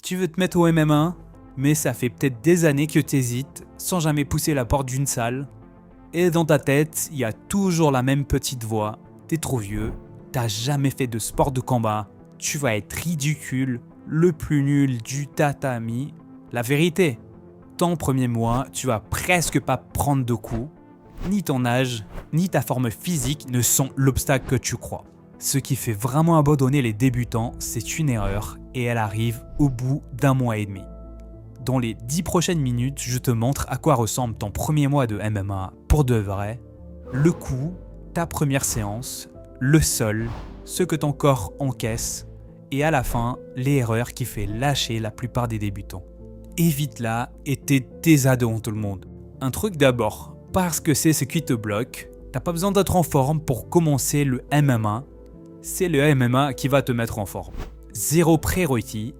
Tu veux te mettre au MMA, mais ça fait peut-être des années que t'hésites sans jamais pousser la porte d'une salle. Et dans ta tête, il y a toujours la même petite voix. T'es trop vieux, t'as jamais fait de sport de combat, tu vas être ridicule, le plus nul du tatami. La vérité, ton premier mois, tu vas presque pas prendre de coups. Ni ton âge, ni ta forme physique ne sont l'obstacle que tu crois. Ce qui fait vraiment abandonner les débutants, c'est une erreur et elle arrive au bout d'un mois et demi. Dans les 10 prochaines minutes, je te montre à quoi ressemble ton premier mois de MMA pour de vrai, le coup, ta première séance, le sol, ce que ton corps encaisse et à la fin, les erreurs qui fait lâcher la plupart des débutants. Évite-la et t'es désade devant tout le monde. Un truc d'abord, parce que c'est ce qui te bloque, t'as pas besoin d'être en forme pour commencer le MMA. C'est le MMA qui va te mettre en forme. Zéro prérequis.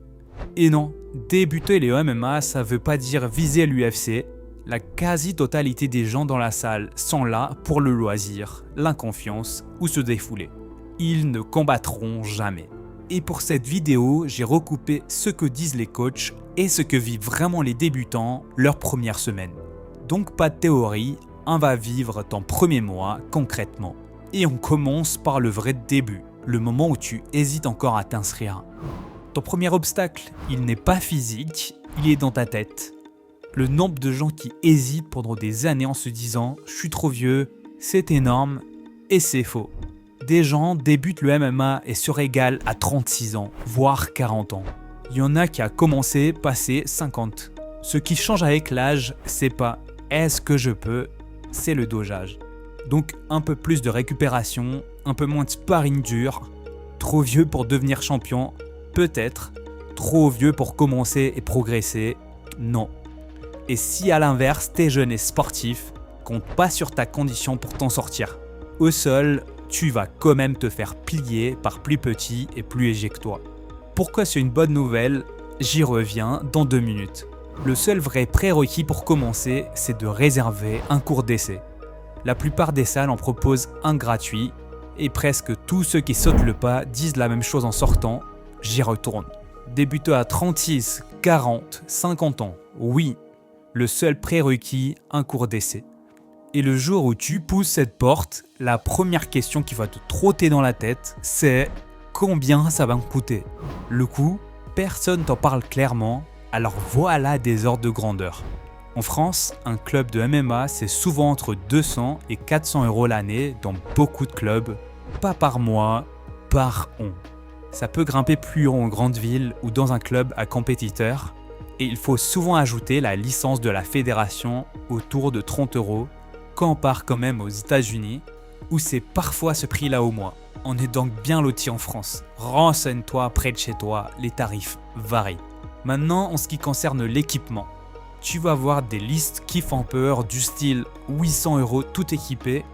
Et non, débuter le MMA, ça veut pas dire viser l'UFC. La quasi-totalité des gens dans la salle sont là pour le loisir, l'inconfiance ou se défouler. Ils ne combattront jamais. Et pour cette vidéo, j'ai recoupé ce que disent les coachs et ce que vivent vraiment les débutants leur première semaine. Donc pas de théorie, on va vivre ton premier mois concrètement. Et on commence par le vrai début, le moment où tu hésites encore à t'inscrire. Ton premier obstacle, il n'est pas physique, il est dans ta tête. Le nombre de gens qui hésitent pendant des années en se disant « je suis trop vieux, c'est énorme » et c'est faux. Des gens débutent le MMA et se régalent à 36 ans, voire 40 ans. Il y en a qui a commencé passé 50. Ce qui change avec l'âge, c'est pas « est-ce que je peux ?» c'est le dosage. Donc un peu plus de récupération, un peu moins de sparring dur. Trop vieux pour devenir champion, peut-être. Trop vieux pour commencer et progresser, non. Et si à l'inverse, t'es jeune et sportif, compte pas sur ta condition pour t'en sortir. Au sol, tu vas quand même te faire plier par plus petit et plus léger que toi. Pourquoi c'est une bonne nouvelle? J'y reviens dans 2 minutes. Le seul vrai prérequis pour commencer, c'est de réserver un cours d'essai. La plupart des salles en proposent un gratuit et presque tous ceux qui sautent le pas disent la même chose en sortant, j'y retourne. Débuter à 36, 40, 50 ans, oui, le seul prérequis, un cours d'essai. Et le jour où tu pousses cette porte, la première question qui va te trotter dans la tête, c'est combien ça va me coûter? Le coût, personne t'en parle clairement, alors voilà des ordres de grandeur. En France, un club de MMA, c'est souvent entre 200 et 400 € l'année dans beaucoup de clubs, pas par mois, par an. Ça peut grimper plus haut en grande ville ou dans un club à compétiteurs, et il faut souvent ajouter la licence de la fédération autour de 30 €, quand on part quand même aux États-Unis, où c'est parfois ce prix-là au mois. On est donc bien loti en France. Renseigne-toi près de chez toi, les tarifs varient. Maintenant, en ce qui concerne l'équipement, tu vas voir des listes qui font peur du style 800 € tout équipé.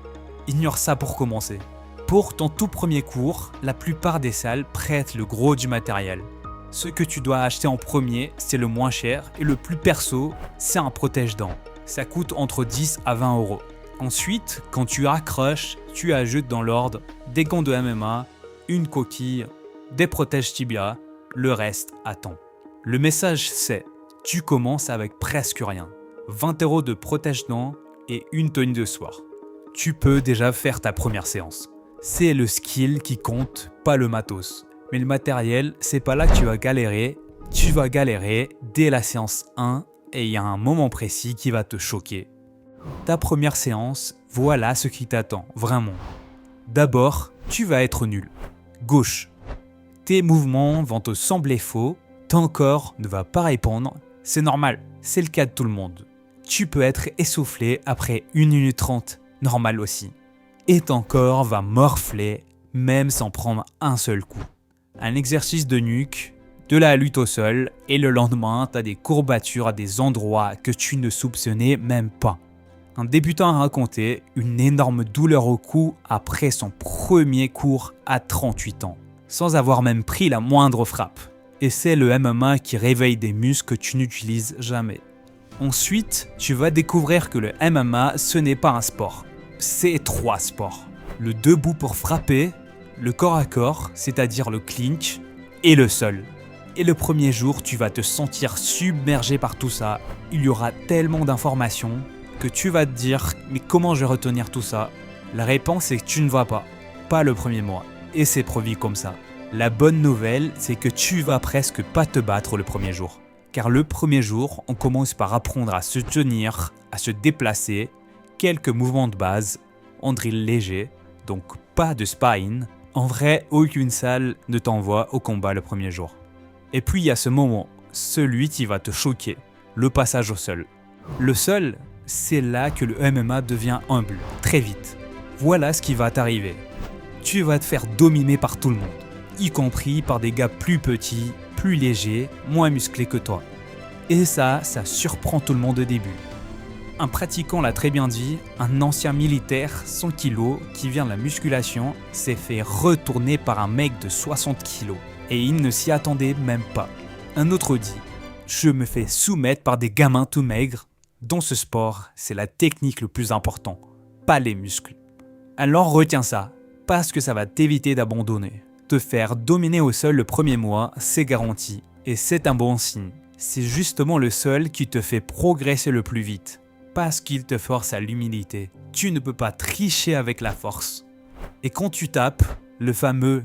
Ignore ça pour commencer. Pour ton tout premier cours, la plupart des salles prêtent le gros du matériel. Ce que tu dois acheter en premier, c'est le moins cher et le plus perso, c'est un protège-dents. Ça coûte entre 10 à 20 €. Ensuite, quand tu accroches, tu ajoutes dans l'ordre des gants de MMA, une coquille, des protèges tibia, le reste attend. Le message c'est, tu commences avec presque rien. 20 € de protège-dents et une tenue de soir. Tu peux déjà faire ta première séance. C'est le skill qui compte, pas le matos. Mais le matériel, c'est pas là que tu vas galérer. Tu vas galérer dès la séance 1 et il y a un moment précis qui va te choquer. Ta première séance, voilà ce qui t'attend, vraiment. D'abord, tu vas être nul. Gauche. Tes mouvements vont te sembler faux, ton corps ne va pas répondre, c'est normal, c'est le cas de tout le monde. Tu peux être essoufflé après 1 minute 30, normal aussi. Et ton corps va morfler, même sans prendre un seul coup. Un exercice de nuque, de la lutte au sol, et le lendemain, tu as des courbatures à des endroits que tu ne soupçonnais même pas. Un débutant a raconté une énorme douleur au cou après son premier cours à 38 ans, sans avoir même pris la moindre frappe. Et c'est le MMA qui réveille des muscles que tu n'utilises jamais. Ensuite, tu vas découvrir que le MMA, ce n'est pas un sport. C'est 3 sports. Le debout pour frapper, le corps à corps, c'est-à-dire le clinch, et le sol. Et le premier jour, tu vas te sentir submergé par tout ça. Il y aura tellement d'informations que tu vas te dire « Mais comment je vais retenir tout ça ?» La réponse est que tu ne vas pas le premier mois. Et c'est prévu comme ça. La bonne nouvelle, c'est que tu vas presque pas te battre le premier jour. Car le premier jour, on commence par apprendre à se tenir, à se déplacer, quelques mouvements de base, en drill léger, donc pas de spine. En vrai, aucune salle ne t'envoie au combat le premier jour. Et puis il y a ce moment, celui qui va te choquer, le passage au sol. Le sol, c'est là que le MMA devient humble, très vite. Voilà ce qui va t'arriver. Tu vas te faire dominer par tout le monde, y compris par des gars plus petits, plus légers, moins musclés que toi. Et ça surprend tout le monde au début. Un pratiquant l'a très bien dit, un ancien militaire 100 kg qui vient de la musculation s'est fait retourner par un mec de 60 kg. Et il ne s'y attendait même pas. Un autre dit, je me fais soumettre par des gamins tout maigres. Dans ce sport, c'est la technique le plus important, pas les muscles. Alors retiens ça, parce que ça va t'éviter d'abandonner. Te faire dominer au sol le premier mois, c'est garanti. Et c'est un bon signe. C'est justement le sol qui te fait progresser le plus vite. Parce qu'il te force à l'humilité. Tu ne peux pas tricher avec la force. Et quand tu tapes, le fameux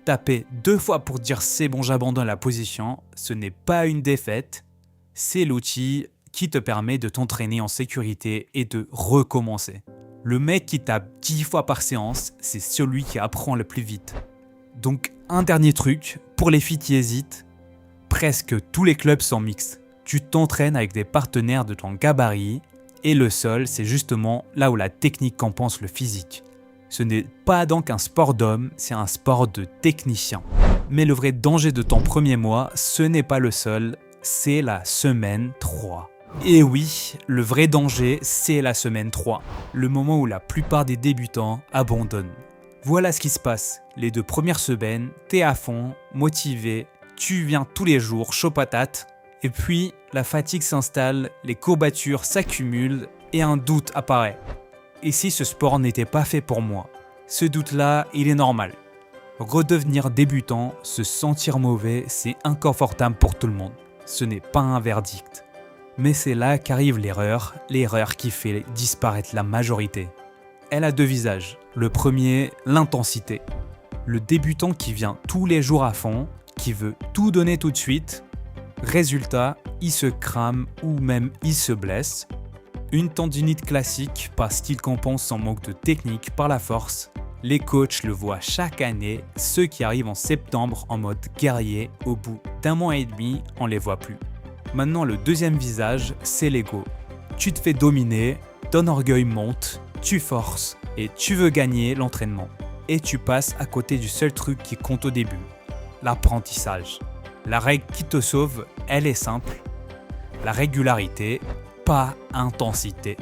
taper 2 fois pour dire c'est bon j'abandonne la position, ce n'est pas une défaite, c'est l'outil qui te permet de t'entraîner en sécurité et de recommencer. Le mec qui tape 10 fois par séance, c'est celui qui apprend le plus vite. Donc un dernier truc, pour les filles qui hésitent, presque tous les clubs sont mixtes. Tu t'entraînes avec des partenaires de ton gabarit et le sol c'est justement là où la technique compense le physique. Ce n'est pas donc un sport d'homme, c'est un sport de technicien. Mais le vrai danger de ton premier mois, ce n'est pas le sol, c'est la semaine 3. Et oui, le vrai danger, c'est la semaine 3, le moment où la plupart des débutants abandonnent. Voilà ce qui se passe. Les 2 premières semaines, t'es à fond, motivé, tu viens tous les jours, chaud patate, et puis la fatigue s'installe, les courbatures s'accumulent et un doute apparaît. Et si ce sport n'était pas fait pour moi? Ce doute-là, il est normal. Redevenir débutant, se sentir mauvais, c'est inconfortable pour tout le monde. Ce n'est pas un verdict. Mais c'est là qu'arrive l'erreur qui fait disparaître la majorité. Elle a 2 visages. Le premier, l'intensité. Le débutant qui vient tous les jours à fond, qui veut tout donner tout de suite. Résultat, il se crame ou même il se blesse. Une tendinite classique parce qu'il compense son manque de technique par la force. Les coachs le voient chaque année, ceux qui arrivent en septembre en mode guerrier, au bout d'1 mois et demi, on les voit plus. Maintenant le deuxième visage, c'est l'ego. Tu te fais dominer, ton orgueil monte, tu forces et tu veux gagner l'entraînement. Et tu passes à côté du seul truc qui compte au début, l'apprentissage. La règle qui te sauve, elle est simple. La régularité, pas intensité.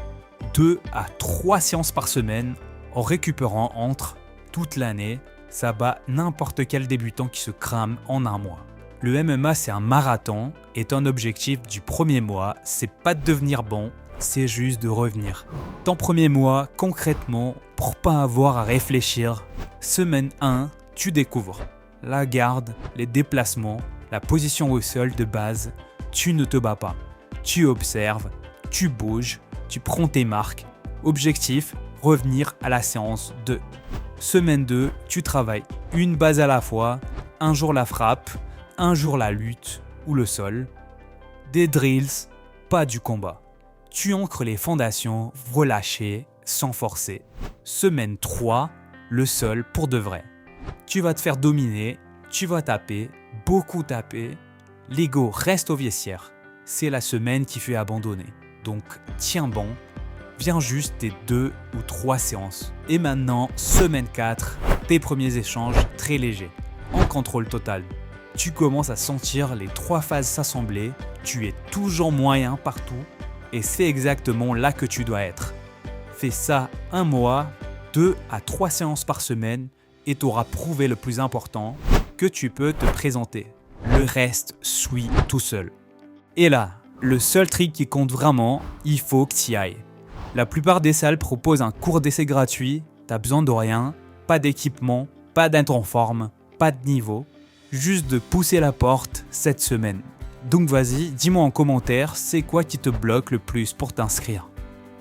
2 à 3 séances par semaine en récupérant entre toute l'année, ça bat n'importe quel débutant qui se crame en 1 mois. Le MMA c'est un marathon et ton objectif du premier mois, c'est pas de devenir bon, c'est juste de revenir. Ton premier mois, concrètement, pour pas avoir à réfléchir, semaine 1, tu découvres la garde, les déplacements, la position au sol de base, tu ne te bats pas. Tu observes, tu bouges, tu prends tes marques. Objectif, revenir à la séance 2. Semaine 2, tu travailles une base à la fois, un jour la frappe, un jour la lutte ou le sol. Des drills, pas du combat. Tu ancres les fondations, relâchées, sans forcer. Semaine 3, le sol pour de vrai. Tu vas te faire dominer, tu vas taper, beaucoup taper. L'ego reste au vestiaire. C'est la semaine qui fait abandonner. Donc tiens bon, viens juste tes 2 ou 3 séances. Et maintenant, semaine 4, tes premiers échanges très légers, en contrôle total. Tu commences à sentir les 3 phases s'assembler, tu es toujours moyen partout et c'est exactement là que tu dois être. Fais ça 1 mois, 2 à 3 séances par semaine et tu auras prouvé le plus important, que tu peux te présenter. Le reste suit tout seul. Et là, le seul truc qui compte vraiment, il faut que tu y ailles. La plupart des salles proposent un cours d'essai gratuit, t'as besoin de rien, pas d'équipement, pas d'être en forme, pas de niveau. juste de pousser la porte cette semaine. Donc vas-y, dis-moi en commentaire, c'est quoi qui te bloque le plus pour t'inscrire.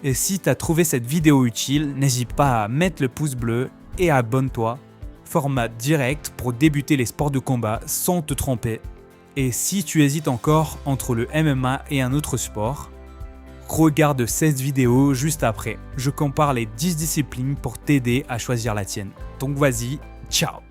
Et si tu as trouvé cette vidéo utile, n'hésite pas à mettre le pouce bleu et abonne-toi. Format direct pour débuter les sports de combat sans te tromper. Et si tu hésites encore entre le MMA et un autre sport, regarde cette vidéo juste après. Je compare les 10 disciplines pour t'aider à choisir la tienne. Donc vas-y, ciao!